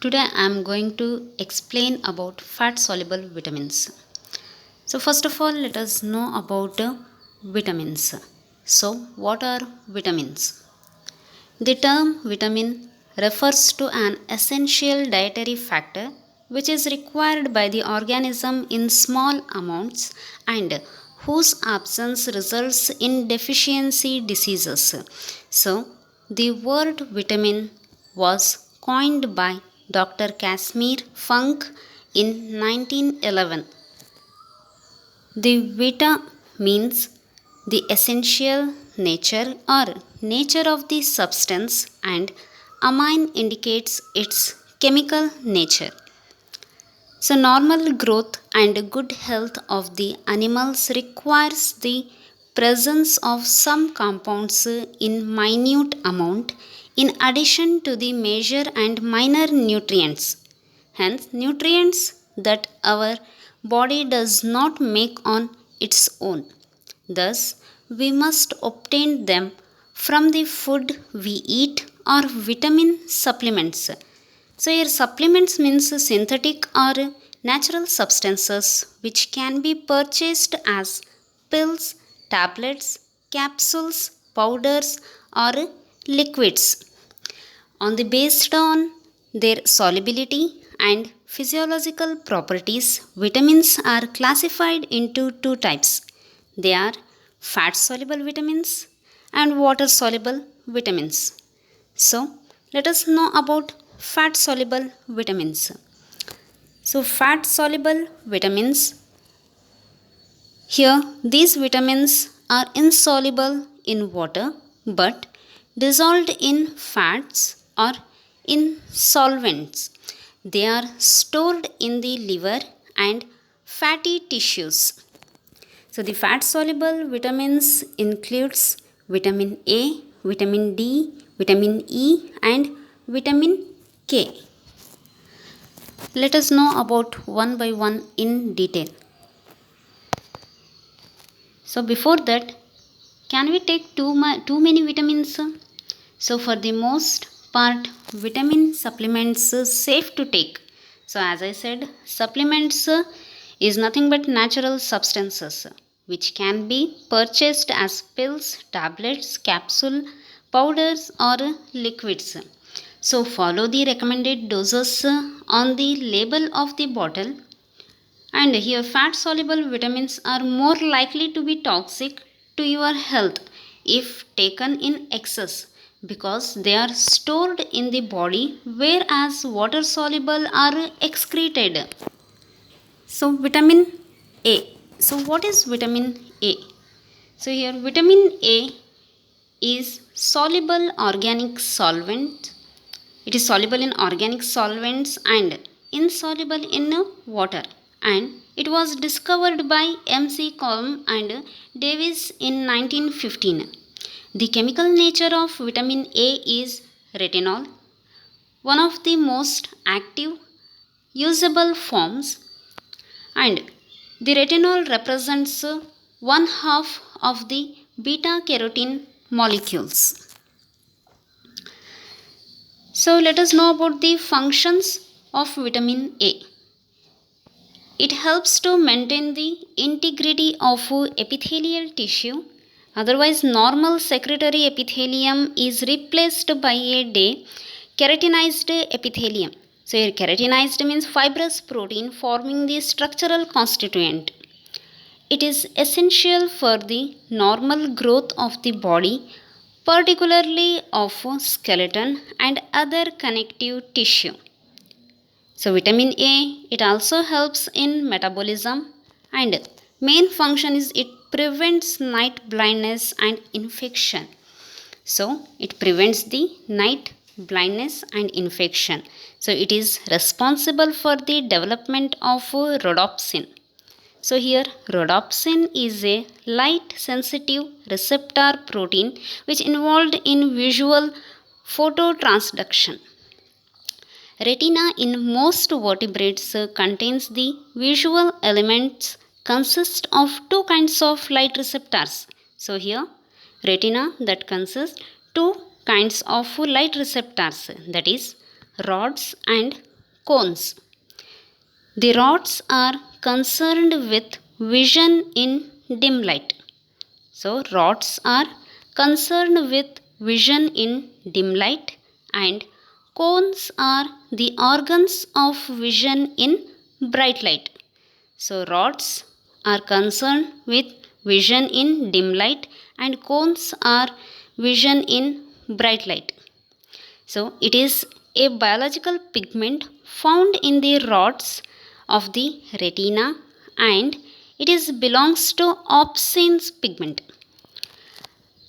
Today I am going to explain about fat soluble vitamins. So first of all, let us know about vitamins. So what are vitamins? The term vitamin refers to an essential dietary factor which is required by the organism in small amounts and whose absence results in deficiency diseases. So, the word vitamin was coined by Dr. Casimir Funk in 1911. The vita means the essential nature or nature of the substance, and amine indicates its chemical nature. So, normal growth and good health of the animals requires the presence of some compounds in minute amount in addition to the major and minor nutrients. Hence, nutrients that our body does not make on its own. Thus, we must obtain them from the food we eat or vitamin supplements. So, here supplements means synthetic or natural substances which can be purchased as pills, tablets, capsules, powders, or liquids. On the based on their solubility and physiological properties, vitamins are classified into two types. They are fat soluble vitamins and water soluble vitamins. So, let us know about fat soluble vitamins. So, fat soluble vitamins, here these vitamins are insoluble in water but dissolved in fats or in solvents. They are stored in the liver and fatty tissues. So, the fat soluble vitamins includes vitamin A, vitamin D, vitamin E, and vitamin K. Let us know about one by one in detail. So, before that, can we take too many vitamins? So, for the most part, vitamin supplements safe to take. So, as I said, supplements is nothing but natural substances which can be purchased as pills, tablets, capsule, powders, or liquids. So, follow the recommended doses on the label of the bottle. And here, fat soluble vitamins are more likely to be toxic to your health if taken in excess because they are stored in the body, whereas water soluble are excreted. So, vitamin A. So, what is vitamin A? So, here vitamin A is soluble organic solvent. It is soluble in organic solvents and insoluble in water, and it was discovered by MC Colm and Davis in 1915. The chemical nature of vitamin A is retinol, one of the most active usable forms, and the retinol represents one half of the beta carotene molecules. So, let us know about the functions of vitamin A. It helps to maintain the integrity of epithelial tissue. Otherwise, normal secretory epithelium is replaced by a day keratinized epithelium. So, here keratinized means fibrous protein forming the structural constituent. It is essential for the normal growth of the body, particularly of skeleton and other connective tissue. So, vitamin A, it also helps in metabolism, and main function is it prevents night blindness and infection. So, it prevents the night blindness and infection. So, it is responsible for the development of rhodopsin. So, here rhodopsin is a light sensitive receptor protein which involved in visual phototransduction. Retina in most vertebrates contains the visual elements consist of two kinds of light receptors. So here retina that consists two kinds of light receptors, that is rods and cones. The rods are concerned with vision in dim light. So, rods are concerned with vision in dim light, and cones are the organs of vision in bright light. So, rods are concerned with vision in dim light, and cones are vision in bright light. So, it is a biological pigment found in the rods of the retina, and it is belongs to opson's pigment.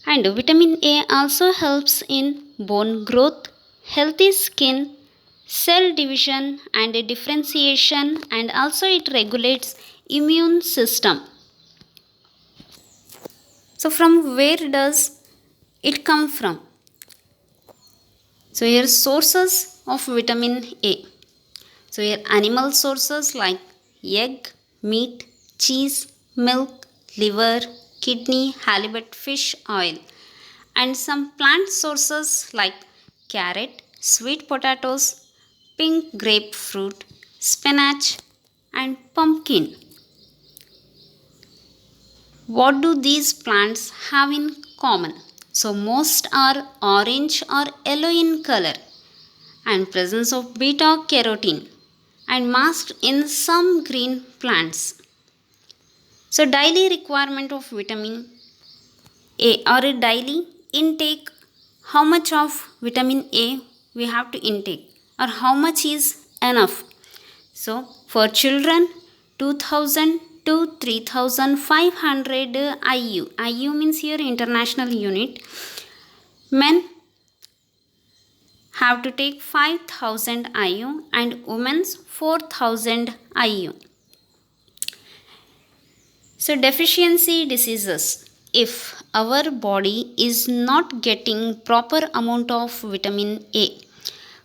And vitamin A also helps in bone growth, healthy skin, cell division and differentiation, and also it regulates immune system. So from where does it come from? So here sources of vitamin A. So here animal sources like egg, meat, cheese, milk, liver, kidney, halibut, fish oil, and some plant sources like carrot, sweet potatoes, pink grapefruit, spinach, and pumpkin. What do these plants have in common? So most are orange or yellow in color and presence of beta carotene and masked in some green plants. So daily requirement of vitamin A or a daily intake, how much of vitamin A we have to intake or how much is enough. So for children 2000 to 3500 IU. IU means here international unit. Men have to take 5000 IU and women's 4000 IU. So deficiency diseases. If our body is not getting proper amount of vitamin A,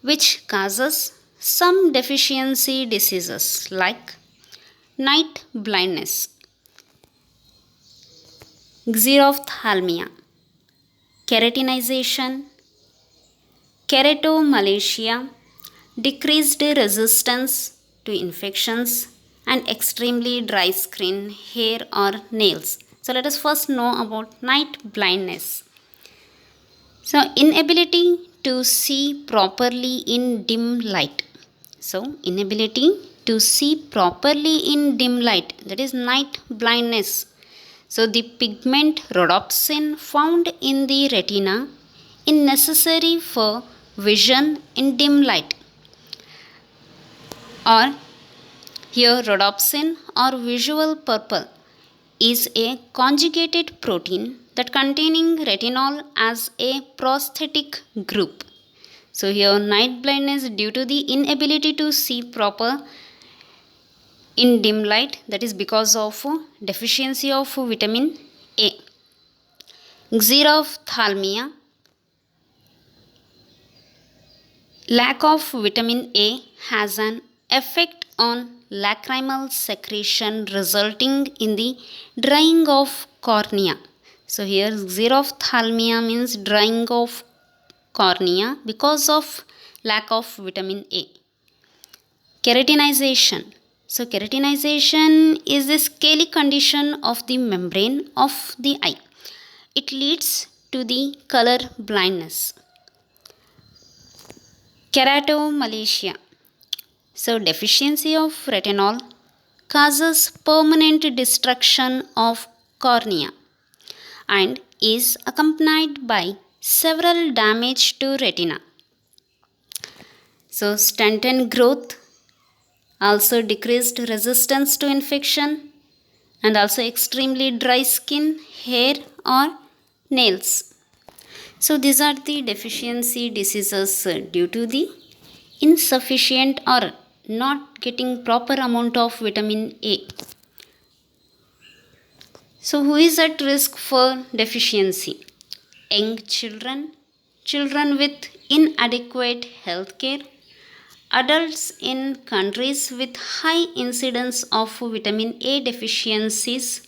which causes some deficiency diseases like night blindness, xerophthalmia, keratinization, keratomalacia, decreased resistance to infections, and extremely dry skin, hair, or nails. So, let us first know about night blindness. So, inability to see properly in dim light. So, inability to see properly in dim light, that is night blindness. So, the pigment rhodopsin found in the retina is necessary for vision in dim light. Or here rhodopsin or visual purple is a conjugated protein that containing retinol as a prosthetic group. So here night blindness due to the inability to see proper in dim light, that is because of deficiency of vitamin A. Xerophthalmia, lack of vitamin A has an effect on lacrimal secretion resulting in the drying of cornea. So here xerophthalmia means drying of cornea because of lack of vitamin A. Keratinization. So keratinization is the scaly condition of the membrane of the eye. It leads to the color blindness. Keratomalacia. So deficiency of retinol causes permanent destruction of cornea and is accompanied by several damage to retina. So stunted growth, also decreased resistance to infection, and also extremely dry skin, hair or nails. So these are the deficiency diseases due to the insufficient or not getting proper amount of vitamin A. So who is at risk for deficiency? Young children, children with inadequate health care, adults in countries with high incidence of vitamin A deficiencies,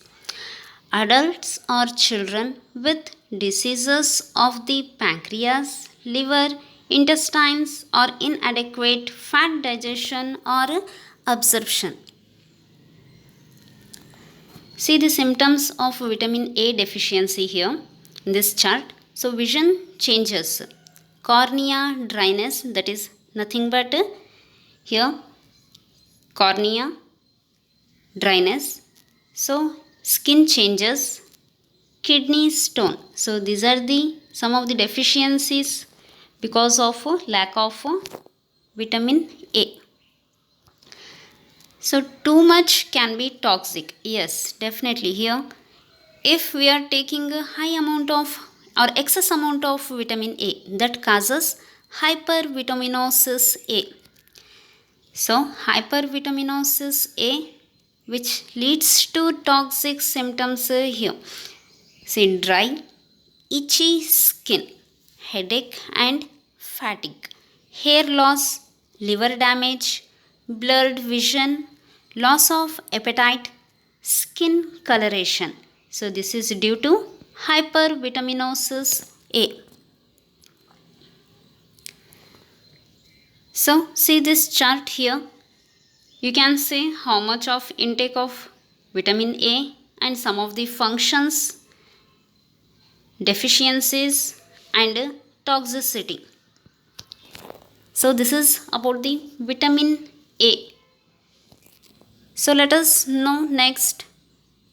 adults or children with diseases of the pancreas, liver, intestines, or inadequate fat digestion or absorption. See the symptoms of vitamin A deficiency here in this chart. So, vision changes, cornea dryness, that is nothing but here cornea dryness. So, skin changes, kidney stone. So, these are the some of the deficiencies because of lack of vitamin A. So, too much can be toxic. Yes, definitely here. If we are taking a high amount of or excess amount of vitamin A, that causes hypervitaminosis A. So, hypervitaminosis A, which leads to toxic symptoms here. See, dry, itchy skin, headache and fatigue, hair loss, liver damage, blurred vision, loss of appetite, skin coloration. So, this is due to hypervitaminosis A. So, see this chart here. You can see how much of intake of vitamin A and some of the functions, deficiencies and toxicity. So, this is about the vitamin A. So, let us know next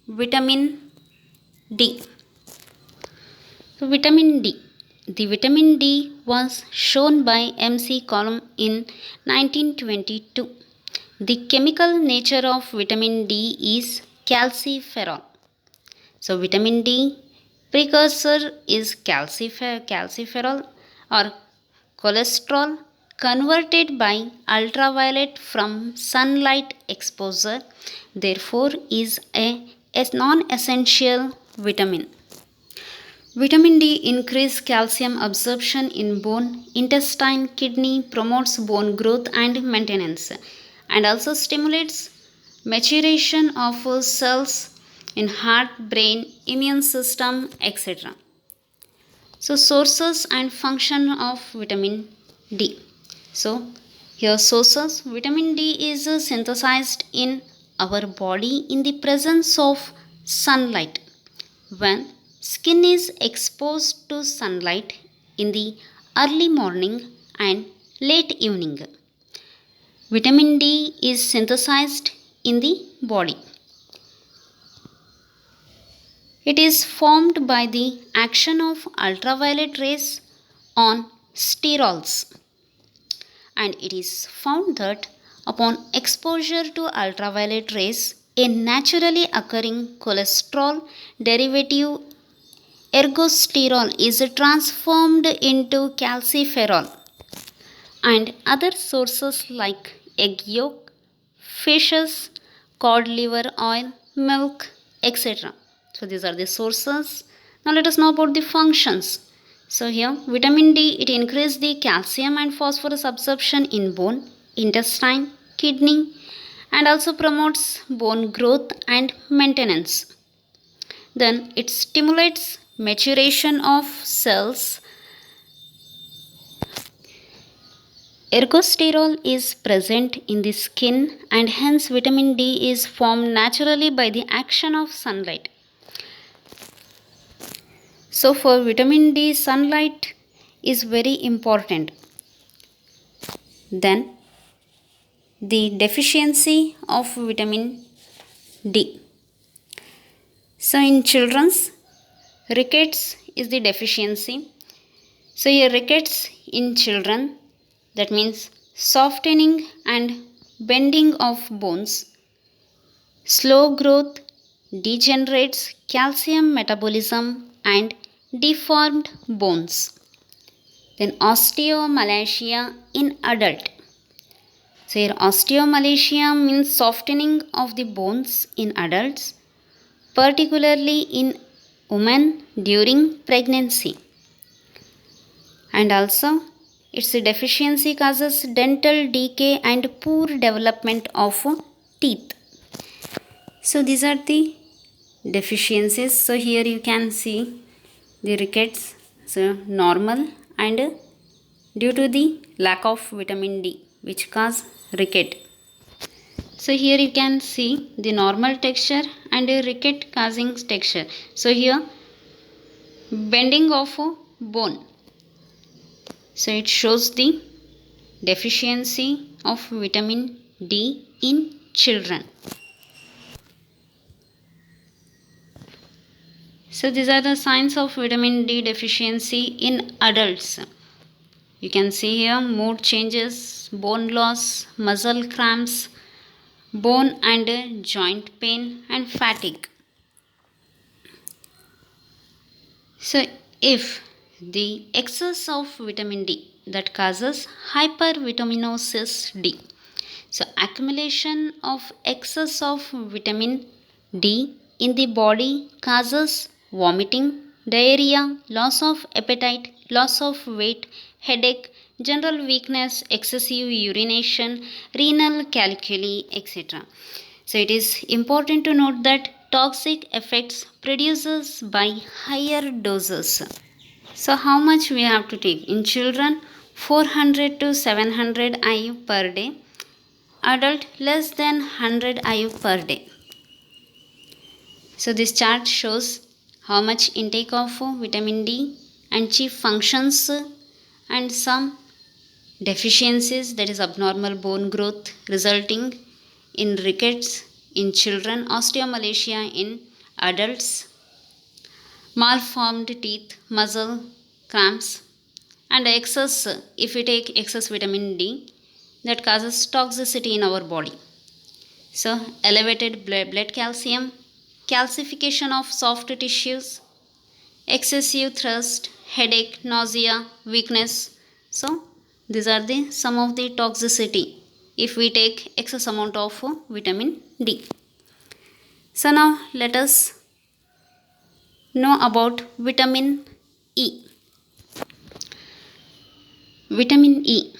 vitamin D. So, vitamin D. The vitamin D was shown by M.C. Column in 1922. The chemical nature of vitamin D is calciferol. So, vitamin D precursor is calciferol or cholesterol converted by ultraviolet from sunlight exposure, therefore is a non-essential vitamin. Vitamin D increases calcium absorption in bone, intestine, kidney, promotes bone growth and maintenance, and also stimulates maturation of cells in heart, brain, immune system, etc. So, sources and function of vitamin D. So, here sources, vitamin D is synthesized in our body in the presence of sunlight. When skin is exposed to sunlight in the early morning and late evening, vitamin D is synthesized in the body. It is formed by the action of ultraviolet rays on sterols, and it is found that upon exposure to ultraviolet rays, a naturally occurring cholesterol derivative ergosterol is transformed into calciferol, and other sources like egg yolk, fishes, cod liver oil, milk, etc. So these are the sources. Now let us know about the functions. So here vitamin D, it increases the calcium and phosphorus absorption in bone, intestine, kidney, and also promotes bone growth and maintenance. Then it stimulates maturation of cells. Ergosterol is present in the skin and hence vitamin D is formed naturally by the action of sunlight. So for vitamin D, sunlight is very important. Then the deficiency of vitamin D. So in children's, rickets is the deficiency. So here rickets in children, that means softening and bending of bones, slow growth, degenerates calcium metabolism and deformed bones. Then osteomalacia in adult. So here osteomalacia means softening of the bones in adults, particularly in women during pregnancy. And also its deficiency causes dental decay and poor development of teeth. So these are the deficiencies. So here you can see the rickets, so normal and due to the lack of vitamin D, which cause ricket. So here you can see the normal texture and a ricket causing texture. So here bending of a bone. So it shows the deficiency of vitamin D in children. So these are the signs of vitamin D deficiency in adults. You can see here mood changes, bone loss, muscle cramps, bone and joint pain and fatigue. So if the excess of vitamin D that causes hypervitaminosis D. So accumulation of excess of vitamin D in the body causes vomiting, diarrhea, loss of appetite, loss of weight, headache, general weakness, excessive urination, renal calculi, etc. So it is important to note that toxic effects produces by higher doses. So how much we have to take? In children 400 to 700 IU per day, adult less than 100 IU per day. So this chart shows how much intake of vitamin D and chief functions and some deficiencies, that is abnormal bone growth resulting in rickets in children, osteomalacia in adults, malformed teeth, muscle cramps, and excess, if we take excess vitamin D, that causes toxicity in our body. So elevated blood calcium, calcification of soft tissues, excessive thirst, headache, nausea, weakness. So these are the some of the toxicity if we take excess amount of vitamin D. So now let us know about vitamin E. Vitamin E.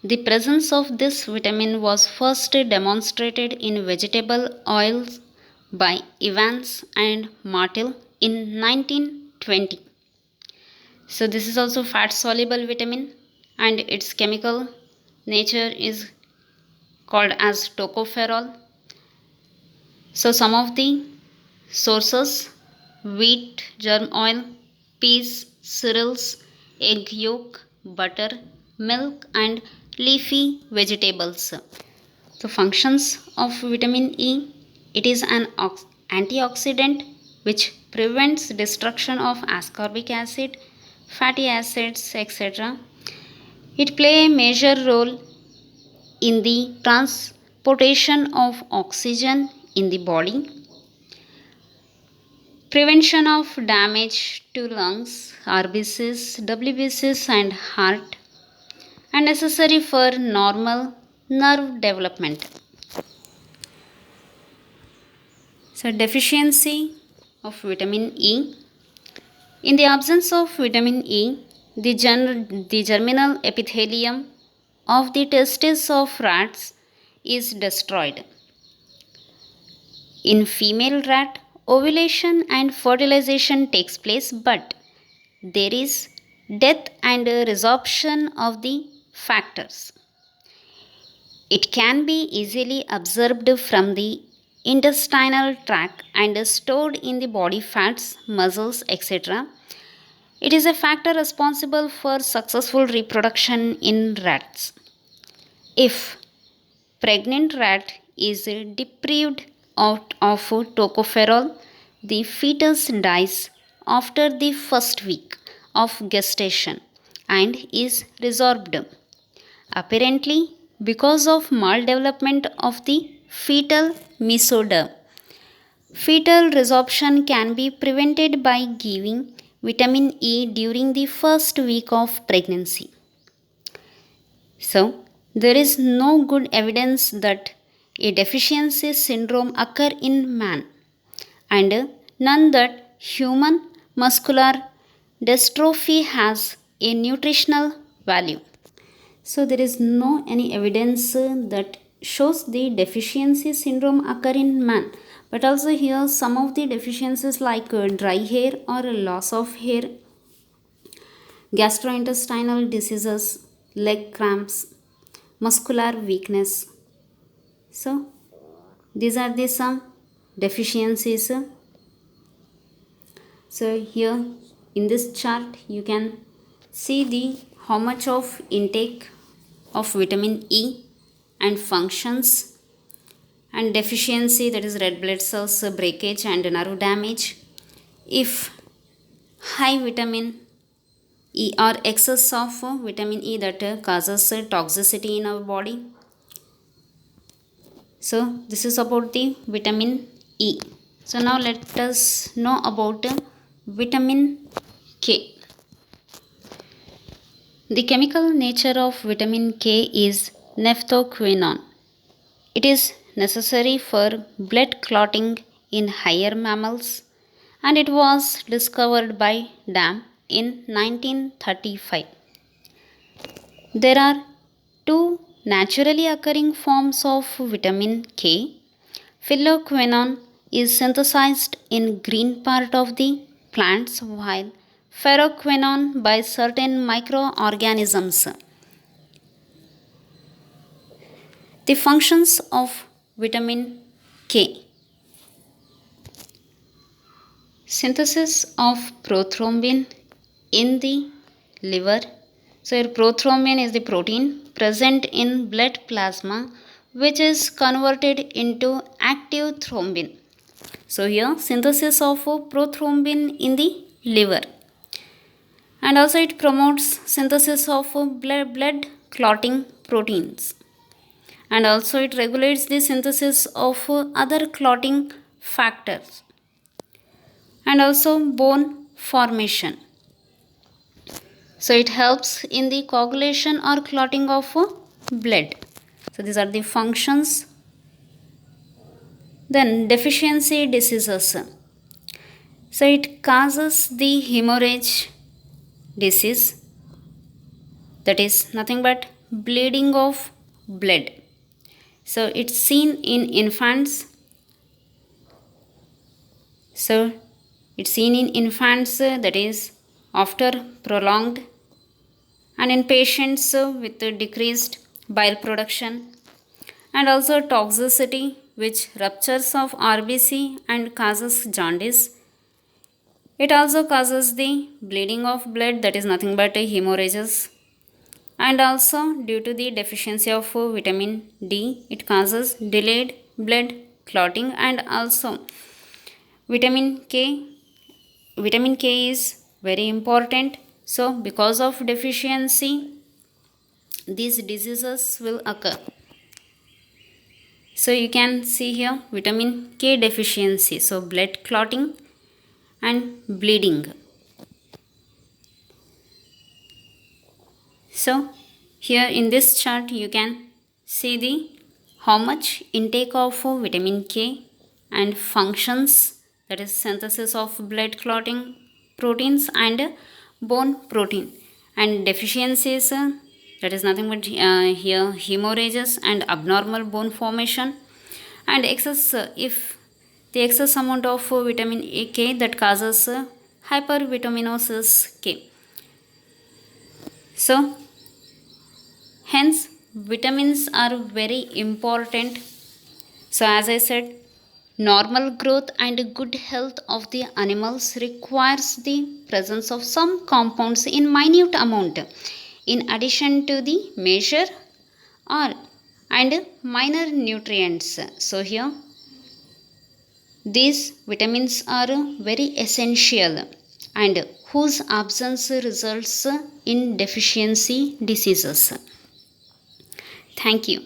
The presence of this vitamin was first demonstrated in vegetable oils by Evans and Martel in 1920. So this is also fat soluble vitamin and its chemical nature is called as tocopherol. So some of the sources: wheat germ oil, peas, cereals, egg yolk, butter, milk and leafy vegetables. So functions of vitamin E: it is an antioxidant which prevents destruction of ascorbic acid, fatty acids, etc. It plays a major role in the transportation of oxygen in the body, prevention of damage to lungs, RBCs, WBCs and heart, and necessary for normal nerve development. So deficiency of vitamin E. In the absence of vitamin E, the germinal epithelium of the testes of rats is destroyed. In female rat, ovulation and fertilization takes place, but there is death and resorption of the factors. It can be easily absorbed from the intestinal tract and stored in the body fats, muscles, etc. It is a factor responsible for successful reproduction in rats. If pregnant rat is deprived of tocopherol, the fetus dies after the first week of gestation and is resorbed, apparently because of maldevelopment of the fetal mesoderm. Fetal resorption can be prevented by giving vitamin E during the first week of pregnancy. So, there is no good evidence that a deficiency syndrome occur in man, and none that human muscular dystrophy has a nutritional value. So there is no any evidence that shows the deficiency syndrome occur in man, but also here some of the deficiencies like dry hair or loss of hair, gastrointestinal diseases, leg cramps, muscular weakness. So these are the some deficiencies. So here in this chart you can see the how much of intake of vitamin E and functions and deficiency, that is red blood cells breakage and nerve damage. If high vitamin E or excess of vitamin E, that causes toxicity in our body. So this is about the vitamin E. So now let us know about vitamin K. The chemical nature of vitamin K is naphthoquinone. It is necessary for blood clotting in higher mammals, and it was discovered by Dam in 1935. There are two naturally occurring forms of vitamin K. Phylloquinone is synthesized in green part of the plants, while ferroquinone by certain microorganisms. The functions of vitamin K. Synthesis of prothrombin in the liver. So prothrombin is the protein present in blood plasma which is converted into active thrombin. So here synthesis of prothrombin in the liver. And also it promotes synthesis of blood clotting proteins. And also it regulates the synthesis of other clotting factors. And also bone formation. So it helps in the coagulation or clotting of blood. So these are the functions. Then deficiency diseases. So it causes the hemorrhage disease, that is nothing but bleeding of blood. So it's seen in infants. So it's seen in infants, that is after prolonged, and in patients with decreased bile production, and also toxicity which ruptures of RBC and causes jaundice. It also causes the bleeding of blood, that is nothing but hemorrhages. And also due to the deficiency of vitamin D, it causes delayed blood clotting. And also vitamin K is very important. So because of deficiency these diseases will occur. So you can see here vitamin K deficiency, so blood clotting and bleeding. So here in this chart you can see the how much intake of vitamin K and functions, that is synthesis of blood clotting proteins and bone protein, and deficiencies, that is nothing but here hemorrhages and abnormal bone formation, and excess if the excess amount of vitamin K that causes hypervitaminosis K. So hence vitamins are very important. So as I said, normal growth and good health of the animals requires the presence of some compounds in minute amount in addition to the major or and minor nutrients. So here these vitamins are very essential and whose absence results in deficiency diseases. Thank you.